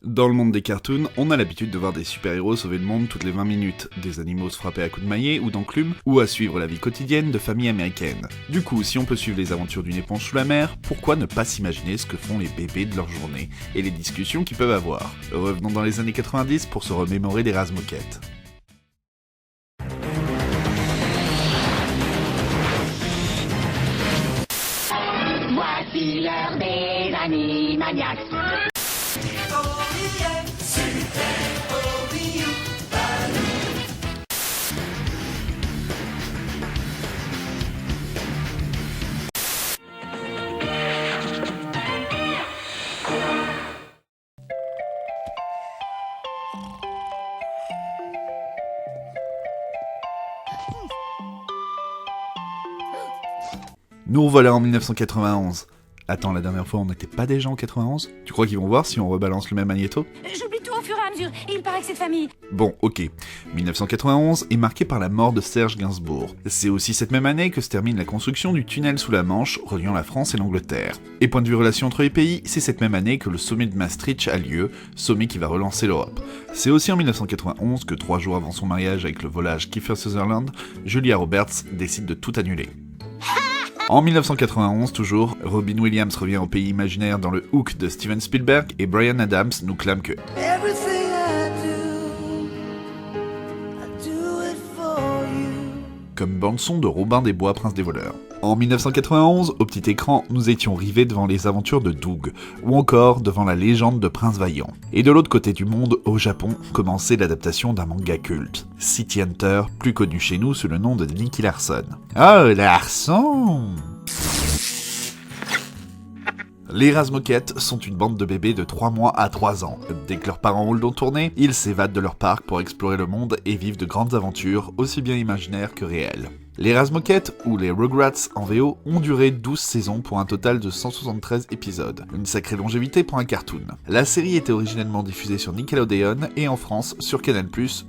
Dans le monde des cartoons, on a l'habitude de voir des super-héros sauver le monde toutes les 20 minutes, des animaux se frapper à coups de maillet ou d'enclume, ou à suivre la vie quotidienne de familles américaines. Du coup, si on peut suivre les aventures d'une éponge sous la mer, pourquoi ne pas s'imaginer ce que font les bébés de leur journée, et les discussions qu'ils peuvent avoir. Revenons dans les années 90 pour se remémorer des Razmoket. Voici l'heure des Animaniacs. Nous revoilà en 1991. Attends, la dernière fois on n'était pas déjà en 91 ? Tu crois qu'ils vont voir si on rebalance le même magnéto ? J'oublie tout au fur et à mesure, et il paraît que c'est de famille. Bon, ok. 1991 est marqué par la mort de Serge Gainsbourg. C'est aussi cette même année que se termine la construction du tunnel sous la Manche, reliant la France et l'Angleterre. Et point de vue relation entre les pays, c'est cette même année que le sommet de Maastricht a lieu, sommet qui va relancer l'Europe. C'est aussi en 1991 que 3 jours avant son mariage avec le volage Kiefer Sutherland, Julia Roberts décide de tout annuler. En 1991 toujours, Robin Williams revient au pays imaginaire dans le Hook de Steven Spielberg et Bryan Adams nous clame que comme bande-son de Robin des Bois, Prince des voleurs. En 1991, au petit écran, nous étions rivés devant les aventures de Doug, ou encore devant la légende de Prince Vaillant. Et de l'autre côté du monde, au Japon, commençait l'adaptation d'un manga culte, City Hunter, plus connu chez nous sous le nom de Nicky Larson. Oh, Larson! Les Razmoket sont une bande de bébés de 3 mois à 3 ans. Dès que leurs parents ont le dos tourné, ils s'évadent de leur parc pour explorer le monde et vivent de grandes aventures, aussi bien imaginaires que réelles. Les Razmoket, ou les Rugrats en VO, ont duré 12 saisons pour un total de 173 épisodes. Une sacrée longévité pour un cartoon. La série était originellement diffusée sur Nickelodeon et en France sur Canal+,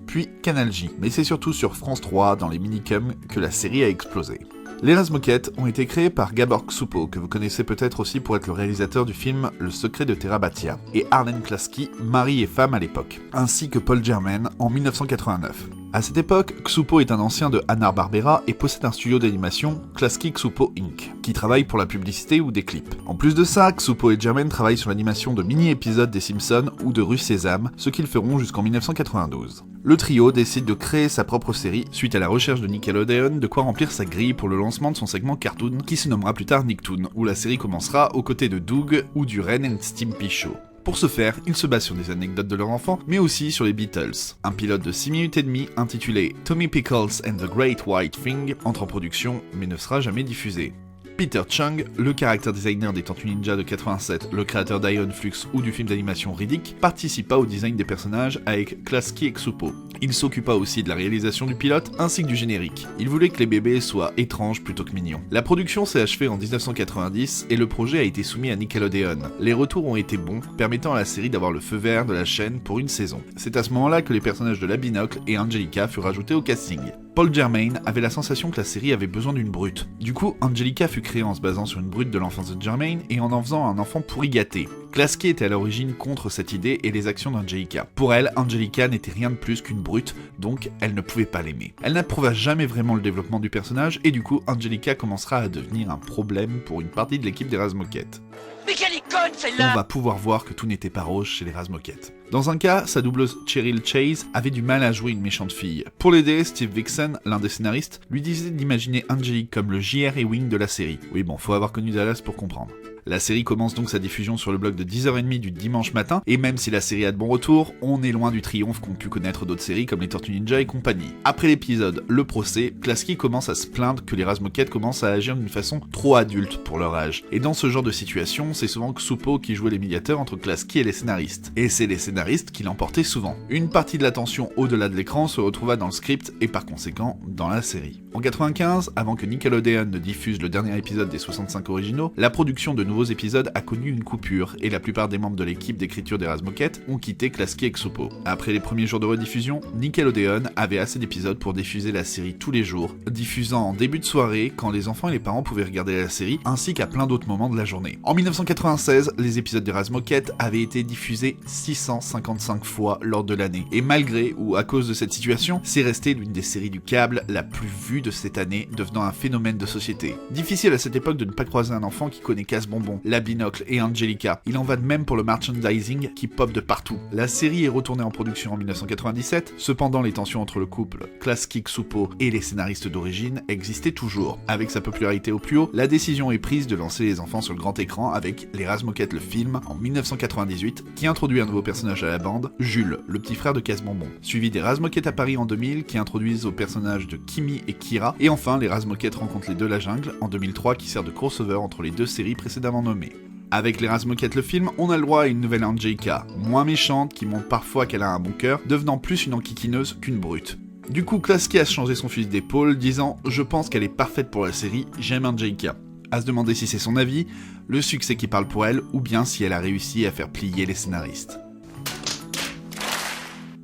puis Canal J. Mais c'est surtout sur France 3, dans les minicums, que la série a explosé. Les Razmoket ont été créés par Gabor Ksupo, que vous connaissez peut-être aussi pour être le réalisateur du film Le secret de Terabatia, et Arlen Klasky, mari et femme à l'époque, ainsi que Paul Germain en 1989. À cette époque, Ksupo est un ancien de Hanna-Barbera et possède un studio d'animation, Klasky Ksupo Inc., qui travaille pour la publicité ou des clips. En plus de ça, Ksupo et Germain travaillent sur l'animation de mini-épisodes des Simpsons ou de Rue Sésame, ce qu'ils feront jusqu'en 1992. Le trio décide de créer sa propre série suite à la recherche de Nickelodeon de quoi remplir sa grille pour le lancement de son segment cartoon qui se nommera plus tard Nicktoon, où la série commencera aux côtés de Doug ou du Ren and Stimpy Show. Pour ce faire, ils se basent sur des anecdotes de leur enfant, mais aussi sur les Beatles. Un pilote de 6 minutes et demie intitulé Tommy Pickles and the Great White Thing entre en production, mais ne sera jamais diffusé. Peter Chung, le character designer des Tortues Ninja de 87, le créateur d'Ion Flux ou du film d'animation Riddick, participa au design des personnages avec Klasky et Ksupo. Il s'occupa aussi de la réalisation du pilote ainsi que du générique. Il voulait que les bébés soient étranges plutôt que mignons. La production s'est achevée en 1990 et le projet a été soumis à Nickelodeon. Les retours ont été bons, permettant à la série d'avoir le feu vert de la chaîne pour une saison. C'est à ce moment-là que les personnages de la Binocle et Angelica furent ajoutés au casting. Paul Germain avait la sensation que la série avait besoin d'une brute. Du coup, Angelica fut créée en se basant sur une brute de l'enfance de Germain et en faisant un enfant pourri gâté. Klasky était à l'origine contre cette idée et les actions d'Angelica. Pour elle, Angelica n'était rien de plus qu'une brute, donc elle ne pouvait pas l'aimer. Elle n'approuva jamais vraiment le développement du personnage et du coup, Angelica commencera à devenir un problème pour une partie de l'équipe des Razmoket. Mais quelle icône celle-là! On va pouvoir voir que tout n'était pas rose chez les Razmoket. Dans un cas, sa doubleuse Cheryl Chase avait du mal à jouer une méchante fille. Pour l'aider, Steve Vixen, l'un des scénaristes, lui disait d'imaginer Angelique comme le J.R. Ewing de la série. Oui bon, faut avoir connu Dallas pour comprendre. La série commence donc sa diffusion sur le bloc de 10h30 du dimanche matin, et même si la série a de bons retours, on est loin du triomphe qu'ont pu connaître d'autres séries comme les Tortues Ninja et compagnie. Après l'épisode Le procès, Klasky commence à se plaindre que les Razmoket commencent à agir d'une façon trop adulte pour leur âge. Et dans ce genre de situation, c'est souvent Ksupo qui jouait les médiateurs entre Klasky et les scénaristes. Et c'est les scénaristes scénaristes qui l'emportaient souvent. Une partie de l'attention au-delà de l'écran se retrouva dans le script et par conséquent dans la série. En 95, avant que Nickelodeon ne diffuse le dernier épisode des 65 originaux, la production de nouveaux épisodes a connu une coupure et la plupart des membres de l'équipe d'écriture des Razmoket ont quitté Klasky et Xupo. Après les premiers jours de rediffusion, Nickelodeon avait assez d'épisodes pour diffuser la série tous les jours, diffusant en début de soirée quand les enfants et les parents pouvaient regarder la série, ainsi qu'à plein d'autres moments de la journée. En 1996, les épisodes des Razmoket avaient été diffusés 655 fois lors de l'année, et malgré ou à cause de cette situation, c'est resté l'une des séries du câble la plus vue de cette année, devenant un phénomène de société. Difficile à cette époque de ne pas croiser un enfant qui connaît Casse-Bonbon, La Binocle et Angelica. Il en va de même pour le merchandising qui pop de partout. La série est retournée en production en 1997, cependant les tensions entre le couple Klasky-Xupo et les scénaristes d'origine existaient toujours. Avec sa popularité au plus haut, la décision est prise de lancer les enfants sur le grand écran avec Les Razmoket le film en 1998, qui introduit un nouveau personnage à la bande, Jules, le petit frère de Casse-Bonbon, suivi des Razmoket à Paris en 2000, qui introduisent aux personnages de Kimi et Kira, et enfin les Razmoket rencontrent les deux la jungle en 2003 qui sert de crossover entre les deux séries précédemment nommées. Avec les Razmoket le film, on a le droit à une nouvelle Angelica, moins méchante, qui montre parfois qu'elle a un bon cœur, devenant plus une enquiquineuse qu'une brute. Du coup, Klasky a changé son fusil d'épaule, disant « Je pense qu'elle est parfaite pour la série, j'aime Angelica ». À se demander si c'est son avis, le succès qui parle pour elle, ou bien si elle a réussi à faire plier les scénaristes.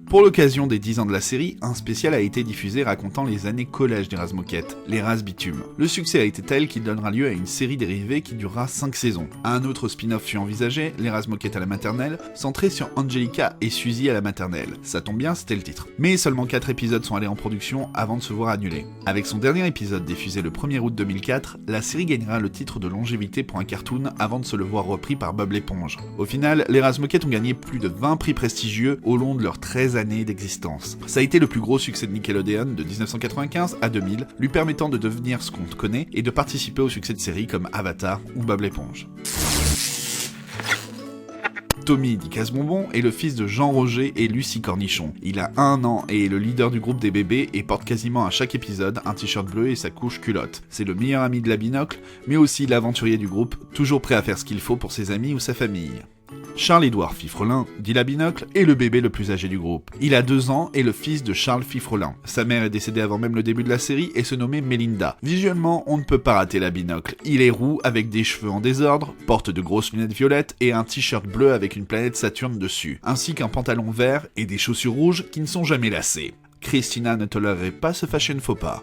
Pour l'occasion des 10 ans de la série, un spécial a été diffusé racontant les années collège des Razmoket, les Razbitume. Le succès a été tel qu'il donnera lieu à une série dérivée qui durera 5 saisons. Un autre spin-off fut envisagé, les Razmoket à la maternelle, centré sur Angelica et Suzy à la maternelle. Ça tombe bien, c'était le titre. Mais seulement 4 épisodes sont allés en production avant de se voir annulés. Avec son dernier épisode diffusé le 1er août 2004, la série gagnera le titre de longévité pour un cartoon avant de se le voir repris par Bob l'éponge. Au final, les Razmoket ont gagné plus de 20 prix prestigieux au long de leurs 13 années d'existence. Ça a été le plus gros succès de Nickelodeon de 1995 à 2000, lui permettant de devenir ce qu'on connaît et de participer au succès de séries comme Avatar ou Bob l'éponge. Tommy dit Casse-Bonbon est le fils de Jean Roger et Lucie Cornichon. Il a 1 an et est le leader du groupe des bébés et porte quasiment à chaque épisode un t-shirt bleu et sa couche culotte. C'est le meilleur ami de la Binocle, mais aussi l'aventurier du groupe, toujours prêt à faire ce qu'il faut pour ses amis ou sa famille. Charles-Édouard Fifrelin, dit la Binocle, est le bébé le plus âgé du groupe. Il a 2 ans et le fils de Charles Fifrelin. Sa mère est décédée avant même le début de la série et se nommait Mélinda. Visuellement, on ne peut pas rater la Binocle. Il est roux avec des cheveux en désordre, porte de grosses lunettes violettes et un t-shirt bleu avec une planète Saturne dessus, ainsi qu'un pantalon vert et des chaussures rouges qui ne sont jamais lacées. Christina ne tolérerait pas ce fashion faux pas.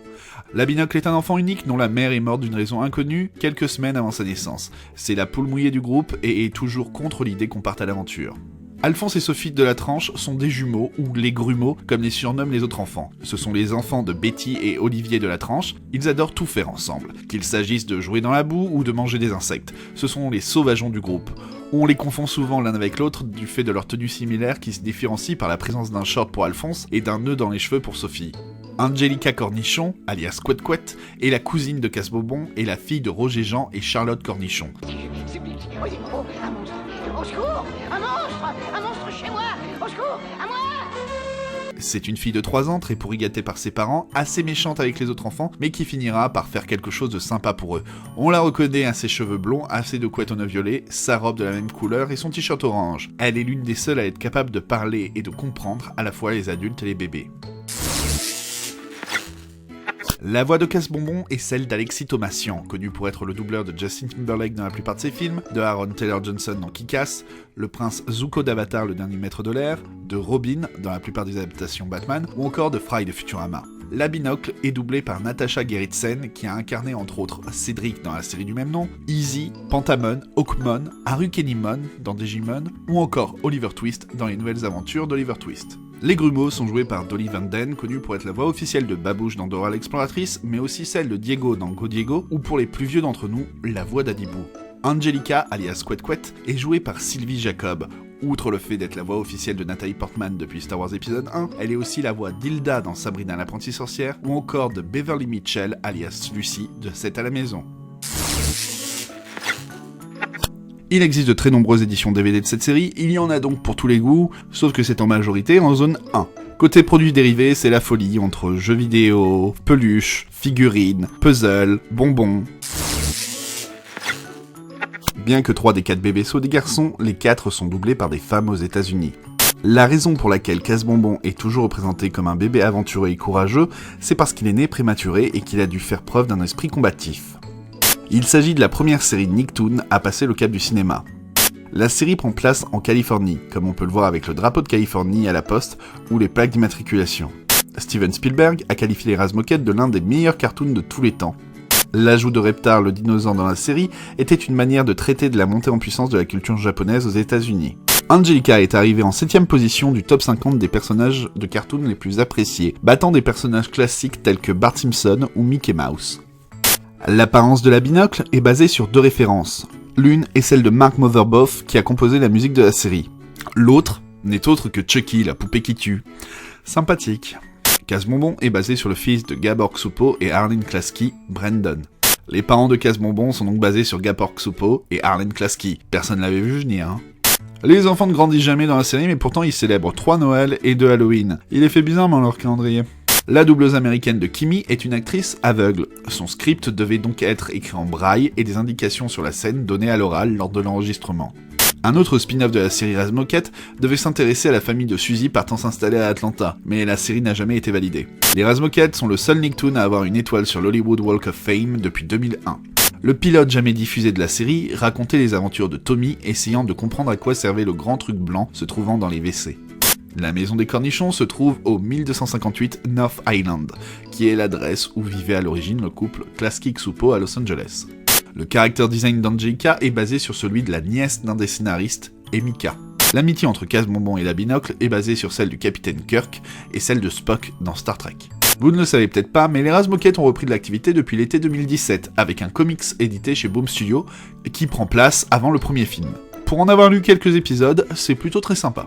La Binocle est un enfant unique dont la mère est morte d'une raison inconnue quelques semaines avant sa naissance. C'est la poule mouillée du groupe et est toujours contre l'idée qu'on parte à l'aventure. Alphonse et Sophie de la Tranche sont des jumeaux, ou les grumeaux, comme les surnomment les autres enfants. Ce sont les enfants de Betty et Olivier de la Tranche. Ils adorent tout faire ensemble, qu'il s'agisse de jouer dans la boue ou de manger des insectes. Ce sont les sauvageons du groupe. On les confond souvent l'un avec l'autre du fait de leur tenue similaire qui se différencie par la présence d'un short pour Alphonse et d'un nœud dans les cheveux pour Sophie. Angelica Cornichon, alias Couette Couette, est la cousine de Casse-Bonbon et la fille de Roger Jean et Charlotte Cornichon. Oh, un monstre! Au secours! Un monstre! Un monstre chez moi! Au secours! À moi! C'est une fille de 3 ans, très pourri gâtée par ses parents, assez méchante avec les autres enfants, mais qui finira par faire quelque chose de sympa pour eux. On la reconnaît à ses cheveux blonds, à ses 2 couettes au nœud violet, sa robe de la même couleur et son t-shirt orange. Elle est l'une des seules à être capable de parler et de comprendre à la fois les adultes et les bébés. La voix de Casse-Bonbon est celle d'Alexis Thomasian, connu pour être le doubleur de Justin Timberlake dans la plupart de ses films, de Aaron Taylor Johnson dans Kick-Ass, le prince Zuko d'Avatar, le dernier maître de l'air, de Robin dans la plupart des adaptations Batman, ou encore de Fry de Futurama. La Binocle est doublée par Natasha Gerritsen, qui a incarné entre autres Cédric dans la série du même nom, Easy, Pantamon, Hawkmon, Harukenimon dans Digimon, ou encore Oliver Twist dans les nouvelles aventures d'Oliver Twist. Les grumeaux sont joués par Dolly Van Den, connue pour être la voix officielle de Babouche dans Dora l'exploratrice, mais aussi celle de Diego dans Go Diego, ou pour les plus vieux d'entre nous, la voix d'Adibou. Angelica, alias Couette Couette, est jouée par Sylvie Jacob. Outre le fait d'être la voix officielle de Nathalie Portman depuis Star Wars épisode 1, elle est aussi la voix d'Hilda dans Sabrina l'apprentie sorcière, ou encore de Beverly Mitchell, alias Lucy, de 7 à la maison. Il existe de très nombreuses éditions DVD de cette série, il y en a donc pour tous les goûts, sauf que c'est en majorité en zone 1. Côté produits dérivés, c'est la folie entre jeux vidéo, peluches, figurines, puzzles, bonbons. Bien que 3 des 4 bébés soient des garçons, les 4 sont doublés par des femmes aux États-Unis. La raison pour laquelle Casse-Bonbon est toujours représenté comme un bébé aventureux et courageux, c'est parce qu'il est né prématuré et qu'il a dû faire preuve d'un esprit combatif. Il s'agit de la première série Nicktoon à passer le cap du cinéma. La série prend place en Californie, comme on peut le voir avec le drapeau de Californie à la poste ou les plaques d'immatriculation. Steven Spielberg a qualifié les Razmoket de l'un des meilleurs cartoons de tous les temps. L'ajout de Reptar le dinosaure dans la série était une manière de traiter de la montée en puissance de la culture japonaise aux États-Unis. Angelica est arrivée en 7ème position du top 50 des personnages de cartoon les plus appréciés, battant des personnages classiques tels que Bart Simpson ou Mickey Mouse. L'apparence de la binocle est basée sur 2 références. L'une est celle de Mark Mothersbaugh qui a composé la musique de la série. L'autre n'est autre que Chucky, la poupée qui tue. Sympathique. Casse-Bonbon est basé sur le fils de Gabor Ksupo et Arlene Klasky, Brandon. Les parents de Casse-Bonbon sont donc basés sur Gabor Ksupo et Arlene Klasky. Personne l'avait vu venir, hein. Les enfants ne grandissent jamais dans la série, mais pourtant ils célèbrent 3 Noël et 2 Halloween. Il est fait bizarrement leur calendrier. La doubleuse américaine de Kimi est une actrice aveugle. Son script devait donc être écrit en braille et des indications sur la scène données à l'oral lors de l'enregistrement. Un autre spin-off de la série Razmoket devait s'intéresser à la famille de Suzy partant s'installer à Atlanta, mais la série n'a jamais été validée. Les Razmoket sont le seul Nicktoon à avoir une étoile sur l'Hollywood Walk of Fame depuis 2001. Le pilote jamais diffusé de la série racontait les aventures de Tommy essayant de comprendre à quoi servait le grand truc blanc se trouvant dans les WC. La maison des cornichons se trouve au 1258 North Island, qui est l'adresse où vivait à l'origine le couple Klasky-Ksupo à Los Angeles. Le character design d'Angelica est basé sur celui de la nièce d'un des scénaristes, Emika. L'amitié entre Casse-Bonbon et la binocle est basée sur celle du capitaine Kirk et celle de Spock dans Star Trek. Vous ne le savez peut-être pas, mais les Razmoket ont repris de l'activité depuis l'été 2017, avec un comics édité chez Boom Studio, qui prend place avant le premier film. Pour en avoir lu quelques épisodes, c'est plutôt très sympa.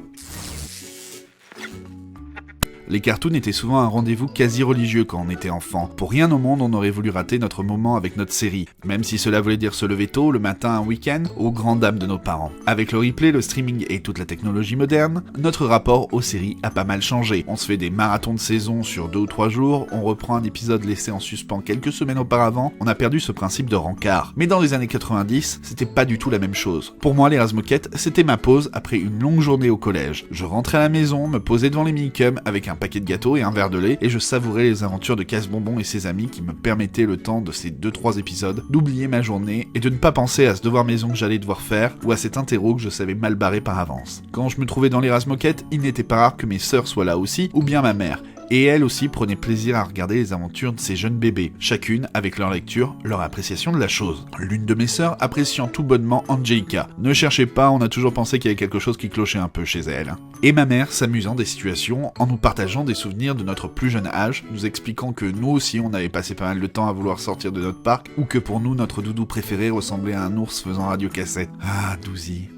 Les cartoons étaient souvent un rendez-vous quasi religieux quand on était enfant. Pour rien au monde on aurait voulu rater notre moment avec notre série, même si cela voulait dire se lever tôt le matin un week-end, aux grandes dames de nos parents. Avec le replay, le streaming et toute la technologie moderne, notre rapport aux séries a pas mal changé. On se fait des marathons de saison sur 2 ou 3 jours, on reprend un épisode laissé en suspens quelques semaines auparavant, on a perdu ce principe de rencard. Mais dans les années 90, c'était pas du tout la même chose. Pour moi, les Razmoket, c'était ma pause après une longue journée au collège. Je rentrais à la maison, me posais devant les minicums avec un paquet de gâteaux et un verre de lait, et je savourais les aventures de Casse-Bonbon et ses amis qui me permettaient le temps de ces 2-3 épisodes d'oublier ma journée et de ne pas penser à ce devoir maison que j'allais devoir faire ou à cet interro que je savais mal barrer par avance. Quand je me trouvais dans les Razmoket, il n'était pas rare que mes sœurs soient là aussi, ou bien ma mère. Et elle aussi prenait plaisir à regarder les aventures de ces jeunes bébés, chacune avec leur lecture, leur appréciation de la chose. L'une de mes sœurs appréciant tout bonnement Angelica. Ne cherchez pas, on a toujours pensé qu'il y avait quelque chose qui clochait un peu chez elle. Et ma mère s'amusant des situations en nous partageant des souvenirs de notre plus jeune âge, nous expliquant que nous aussi on avait passé pas mal de temps à vouloir sortir de notre parc, ou que pour nous notre doudou préféré ressemblait à un ours faisant radiocassette. Ah, douzi.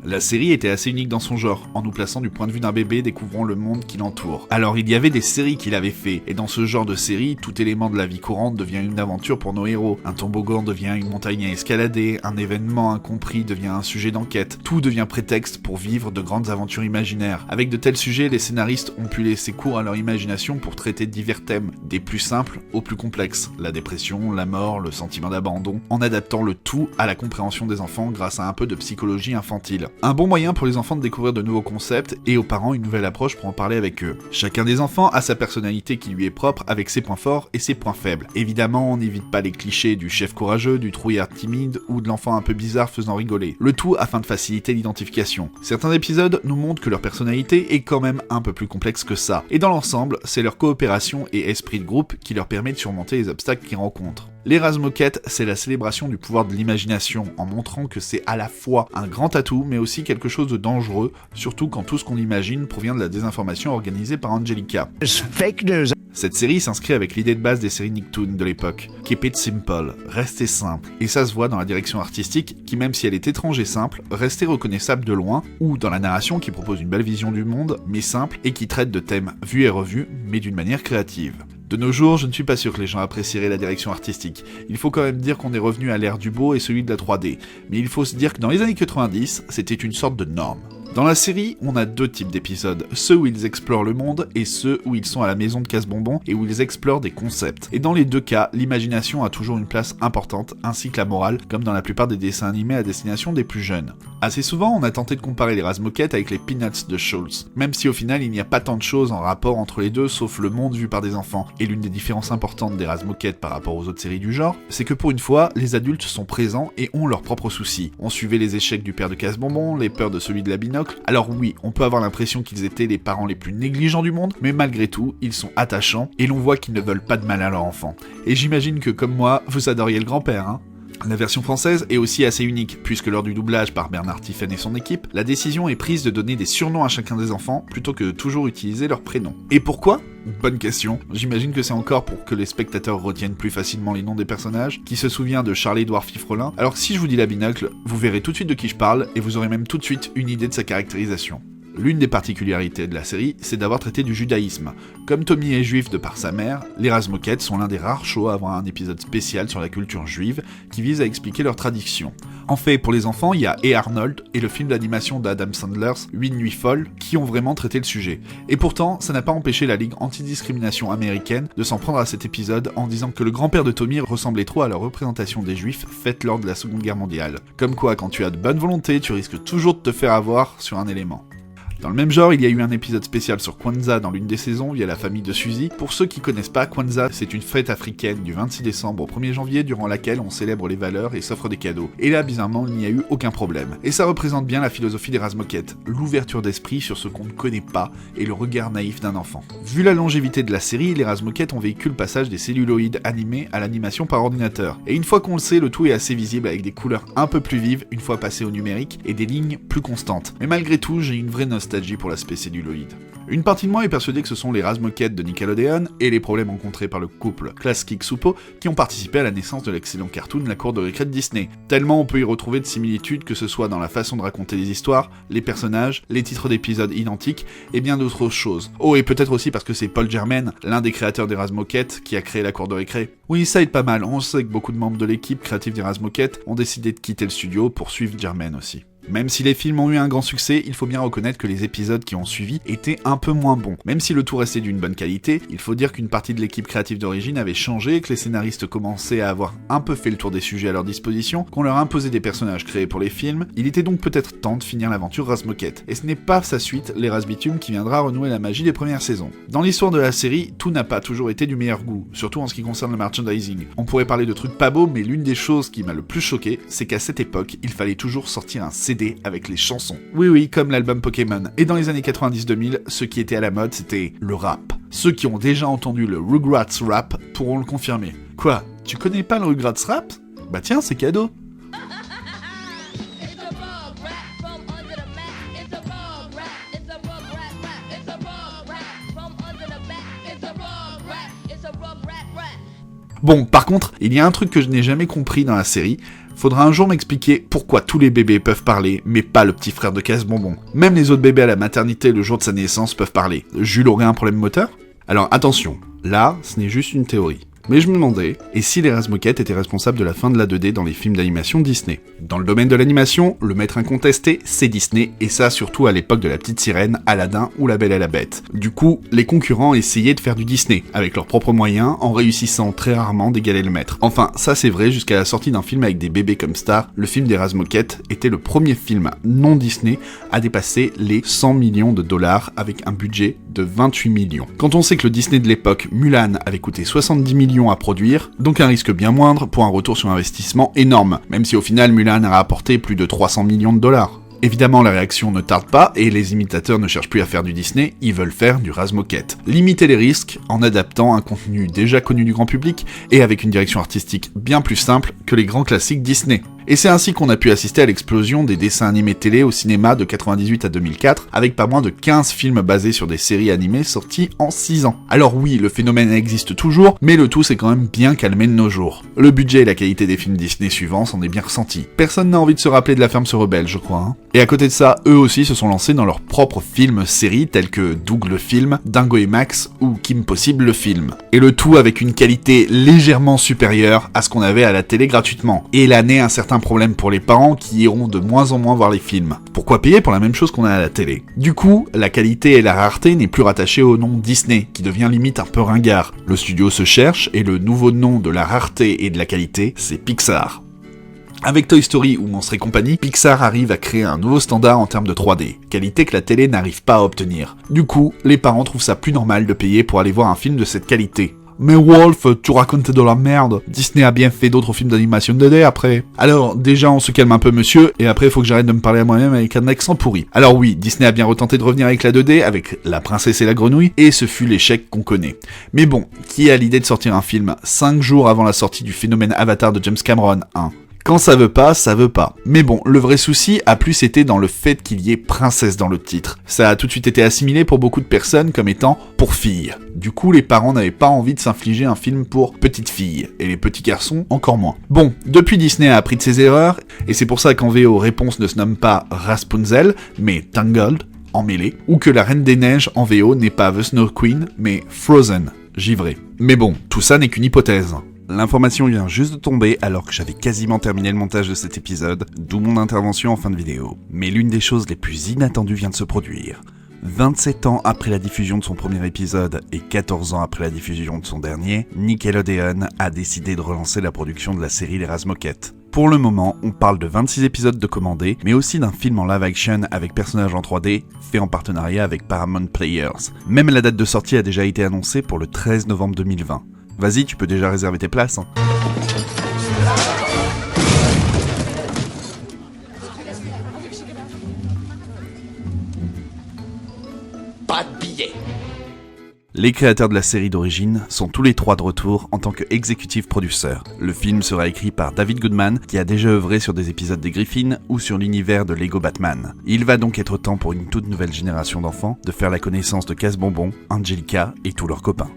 La série était assez unique dans son genre, en nous plaçant du point de vue d'un bébé découvrant le monde qui l'entoure. Alors il y avait des séries qu'il avait fait, et dans ce genre de série, tout élément de la vie courante devient une aventure pour nos héros. Un toboggan devient une montagne à escalader, un événement incompris devient un sujet d'enquête. Tout devient prétexte pour vivre de grandes aventures imaginaires. Avec de tels sujets, les scénaristes ont pu laisser cours à leur imagination pour traiter divers thèmes, des plus simples aux plus complexes. La dépression, la mort, le sentiment d'abandon, en adaptant le tout à la compréhension des enfants grâce à un peu de psychologie infantile. Un bon moyen pour les enfants de découvrir de nouveaux concepts et aux parents une nouvelle approche pour en parler avec eux. Chacun des enfants a sa personnalité qui lui est propre avec ses points forts et ses points faibles. Évidemment, on n'évite pas les clichés du chef courageux, du trouillard timide ou de l'enfant un peu bizarre faisant rigoler. Le tout afin de faciliter l'identification. Certains épisodes nous montrent que leur personnalité est quand même un peu plus complexe que ça. Et dans l'ensemble, c'est leur coopération et esprit de groupe qui leur permet de surmonter les obstacles qu'ils rencontrent. Les Razmoket, c'est la célébration du pouvoir de l'imagination, en montrant que c'est à la fois un grand atout, mais aussi quelque chose de dangereux, surtout quand tout ce qu'on imagine provient de la désinformation organisée par Angelica. Fake news. Cette série s'inscrit avec l'idée de base des séries Nicktoon de l'époque, Keep it simple, restez simple, et ça se voit dans la direction artistique qui, même si elle est étrange et simple, restait reconnaissable de loin, ou dans la narration qui propose une belle vision du monde, mais simple, et qui traite de thèmes vus et revus, mais d'une manière créative. De nos jours, je ne suis pas sûr que les gens apprécieraient la direction artistique. Il faut quand même dire qu'on est revenu à l'ère du beau et celui de la 3D. Mais il faut se dire que dans les années 90, c'était une sorte de norme. Dans la série, on a 2 types d'épisodes, ceux où ils explorent le monde et ceux où ils sont à la maison de Casse-Bonbon et où ils explorent des concepts. Et dans les 2 cas, l'imagination a toujours une place importante, ainsi que la morale, comme dans la plupart des dessins animés à destination des plus jeunes. Assez souvent, on a tenté de comparer les Razmoket avec les Peanuts de Schulz, même si au final il n'y a pas tant de choses en rapport entre les deux sauf le monde vu par des enfants. Et l'une des différences importantes des Razmoket par rapport aux autres séries du genre, c'est que pour une fois, les adultes sont présents et ont leurs propres soucis. On suivait les échecs du père de Casse-Bonbon, les peurs de celui de la Binocle. Alors oui, on peut avoir l'impression qu'ils étaient les parents les plus négligents du monde, mais malgré tout, ils sont attachants et l'on voit qu'ils ne veulent pas de mal à leur enfant. Et j'imagine que comme moi, vous adoriez le grand-père, hein ? La version française est aussi assez unique, puisque lors du doublage par Bernard Tiffen et son équipe, la décision est prise de donner des surnoms à chacun des enfants, plutôt que de toujours utiliser leur prénom. Et pourquoi ? Bonne question. J'imagine que c'est encore pour que les spectateurs retiennent plus facilement les noms des personnages. Qui se souvient de Charles-Édouard Fifrelin ? Alors si je vous dis la Binocle, vous verrez tout de suite de qui je parle, et vous aurez même tout de suite une idée de sa caractérisation. L'une des particularités de la série, c'est d'avoir traité du judaïsme. Comme Tommy est juif de par sa mère, les Razmoket sont l'un des rares shows à avoir un épisode spécial sur la culture juive qui vise à expliquer leur tradition. En fait, pour les enfants, il y a Hey Arnold et le film d'animation d'Adam Sandler's 8 nuits folles qui ont vraiment traité le sujet. Et pourtant, ça n'a pas empêché la Ligue antidiscrimination américaine de s'en prendre à cet épisode en disant que le grand-père de Tommy ressemblait trop à la représentation des juifs faite lors de la Seconde Guerre mondiale. Comme quoi, quand tu as de bonne volonté, tu risques toujours de te faire avoir sur un élément. Dans le même genre, il y a eu un épisode spécial sur Kwanzaa dans l'une des saisons via la famille de Suzy. Pour ceux qui connaissent pas, Kwanzaa, c'est une fête africaine du 26 décembre au 1er janvier durant laquelle on célèbre les valeurs et s'offre des cadeaux. Et là, bizarrement, il n'y a eu aucun problème. Et ça représente bien la philosophie des Razmoket, l'ouverture d'esprit sur ce qu'on ne connaît pas et le regard naïf d'un enfant. Vu la longévité de la série, les Razmoket ont vécu le passage des celluloïdes animés à l'animation par ordinateur. Et une fois qu'on le sait, le tout est assez visible avec des couleurs un peu plus vives une fois passé au numérique et des lignes plus constantes. Mais malgré tout, j'ai une vraie nostalgie pour l'aspect celluloïde. Une partie de moi est persuadée que ce sont les Razmoket de Nickelodeon et les problèmes rencontrés par le couple Klaskik-Supo qui ont participé à la naissance de l'excellent cartoon La Cour de récré de Disney. Tellement on peut y retrouver de similitudes que ce soit dans la façon de raconter les histoires, les personnages, les titres d'épisodes identiques et bien d'autres choses. Oh, et peut-être aussi parce que c'est Paul Germain, l'un des créateurs des Razmoket, qui a créé La Cour de récré. Oui, ça aide pas mal, on sait que beaucoup de membres de l'équipe créative des Razmoket ont décidé de quitter le studio pour suivre Germain aussi. Même si les films ont eu un grand succès, il faut bien reconnaître que les épisodes qui ont suivi étaient un peu moins bons. Même si le tout restait d'une bonne qualité, il faut dire qu'une partie de l'équipe créative d'origine avait changé, que les scénaristes commençaient à avoir un peu fait le tour des sujets à leur disposition, qu'on leur imposait des personnages créés pour les films. Il était donc peut-être temps de finir l'aventure Razmoket. Et ce n'est pas sa suite, les Razbitume, qui viendra renouer la magie des premières saisons. Dans l'histoire de la série, tout n'a pas toujours été du meilleur goût, surtout en ce qui concerne le merchandising. On pourrait parler de trucs pas beaux, mais l'une des choses qui m'a le plus choqué, c'est qu'à cette époque, il fallait toujours sortir un CD avec les chansons. Oui, comme l'album Pokémon. Et dans les années 90-2000, ce qui était à la mode, c'était le rap. Ceux qui ont déjà entendu le Rugrats rap pourront le confirmer. Quoi ? Tu connais pas le Rugrats rap ? Bah tiens, c'est cadeau. Bon, par contre, il y a un truc que je n'ai jamais compris dans la série. Faudra un jour m'expliquer pourquoi tous les bébés peuvent parler, mais pas le petit frère de Casse-Bonbon. Même les autres bébés à la maternité le jour de sa naissance peuvent parler. Jules aurait un problème moteur ? Alors attention, là, ce n'est juste une théorie. Mais je me demandais, et si les Razmoket étaient responsables de la fin de la 2D dans les films d'animation Disney ? Dans le domaine de l'animation, le maître incontesté, c'est Disney, et ça surtout à l'époque de La Petite Sirène, Aladdin ou La Belle et la Bête. Du coup, les concurrents essayaient de faire du Disney, avec leurs propres moyens, en réussissant très rarement d'égaler le maître. Enfin, ça c'est vrai jusqu'à la sortie d'un film avec des bébés comme stars, le film des Razmoket était le premier film non Disney à dépasser les 100 millions de dollars avec un budget de 28 millions. Quand on sait que le Disney de l'époque, Mulan, avait coûté 70 millions à produire, donc un risque bien moindre pour un retour sur investissement énorme, même si au final Mulan a rapporté plus de 300 millions de dollars. Évidemment, la réaction ne tarde pas et les imitateurs ne cherchent plus à faire du Disney, ils veulent faire du Razmoket. Limiter les risques en adaptant un contenu déjà connu du grand public et avec une direction artistique bien plus simple que les grands classiques Disney. Et c'est ainsi qu'on a pu assister à l'explosion des dessins animés télé au cinéma de 98 à 2004, avec pas moins de 15 films basés sur des séries animées sorties en 6 ans. Alors oui, le phénomène existe toujours, mais le tout s'est quand même bien calmé de nos jours. Le budget et la qualité des films Disney suivants s'en est bien ressenti. Personne n'a envie de se rappeler de La Ferme se rebelle, je crois, hein. Et à côté de ça, eux aussi se sont lancés dans leurs propres films-séries tels que Doug le film, Dingo et Max ou Kim Possible le film. Et le tout avec une qualité légèrement supérieure à ce qu'on avait à la télé gratuitement. Et là naît un certain un problème pour les parents qui iront de moins en moins voir les films. Pourquoi payer pour la même chose qu'on a à la télé? Du coup, la qualité et la rareté n'est plus rattachée au nom Disney, qui devient limite un peu ringard. Le studio se cherche et le nouveau nom de la rareté et de la qualité, c'est Pixar. Avec Toy Story ou Monstres et compagnie, Pixar arrive à créer un nouveau standard en termes de 3D, qualité que la télé n'arrive pas à obtenir. Du coup, les parents trouvent ça plus normal de payer pour aller voir un film de cette qualité. Mais Wolf, tu racontais de la merde. Disney a bien fait d'autres films d'animation 2D après. Alors, déjà on se calme un peu monsieur, et après faut que j'arrête de me parler à moi-même avec un accent pourri. Alors oui, Disney a bien retenté de revenir avec la 2D, avec La Princesse et la Grenouille, et ce fut l'échec qu'on connaît. Mais bon, qui a l'idée de sortir un film 5 jours avant la sortie du phénomène Avatar de James Cameron, hein? Quand ça veut pas, ça veut pas. Mais bon, le vrai souci a plus été dans le fait qu'il y ait princesse dans le titre. Ça a tout de suite été assimilé pour beaucoup de personnes comme étant pour filles. Du coup, les parents n'avaient pas envie de s'infliger un film pour petites filles, et les petits garçons encore moins. Bon, depuis Disney a appris de ses erreurs, et c'est pour ça qu'en VO Réponse ne se nomme pas Rapunzel, mais Tangled, en mêlée, ou que la Reine des Neiges en VO n'est pas The Snow Queen, mais Frozen, givré. Mais bon, tout ça n'est qu'une hypothèse. L'information vient juste de tomber alors que j'avais quasiment terminé le montage de cet épisode, d'où mon intervention en fin de vidéo. Mais l'une des choses les plus inattendues vient de se produire. 27 ans après la diffusion de son premier épisode et 14 ans après la diffusion de son dernier, Nickelodeon a décidé de relancer la production de la série Les Razmoket. Pour le moment, on parle de 26 épisodes de commandés, mais aussi d'un film en live action avec personnages en 3D, fait en partenariat avec Paramount Players. Même la date de sortie a déjà été annoncée pour le 13 novembre 2020. Vas-y, tu peux déjà réserver tes places. Hein. Pas de billets. Les créateurs de la série d'origine sont tous les trois de retour en tant que executive producer. Le film sera écrit par David Goodman, qui a déjà œuvré sur des épisodes des Griffins ou sur l'univers de Lego Batman. Il va donc être temps pour une toute nouvelle génération d'enfants de faire la connaissance de Casse-Bonbon, Angelica et tous leurs copains.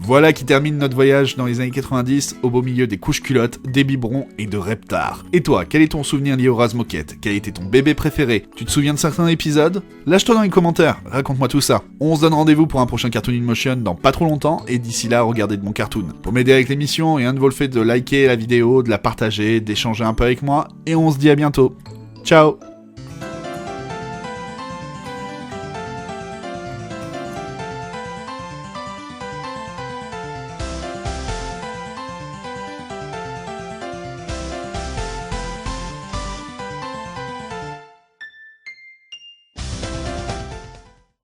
Voilà qui termine notre voyage dans les années 90, au beau milieu des couches culottes, des biberons et de Reptar. Et toi, quel est ton souvenir lié aux Razmoket? Quel était ton bébé préféré? Tu te souviens de certains épisodes? Lâche-toi dans les commentaires, raconte-moi tout ça. On se donne rendez-vous pour un prochain Cartoon in Motion dans pas trop longtemps, et d'ici là, regardez de mon cartoon. Pour m'aider avec l'émission, rien ne vaut le fait de liker la vidéo, de la partager, d'échanger un peu avec moi, et on se dit à bientôt. Ciao!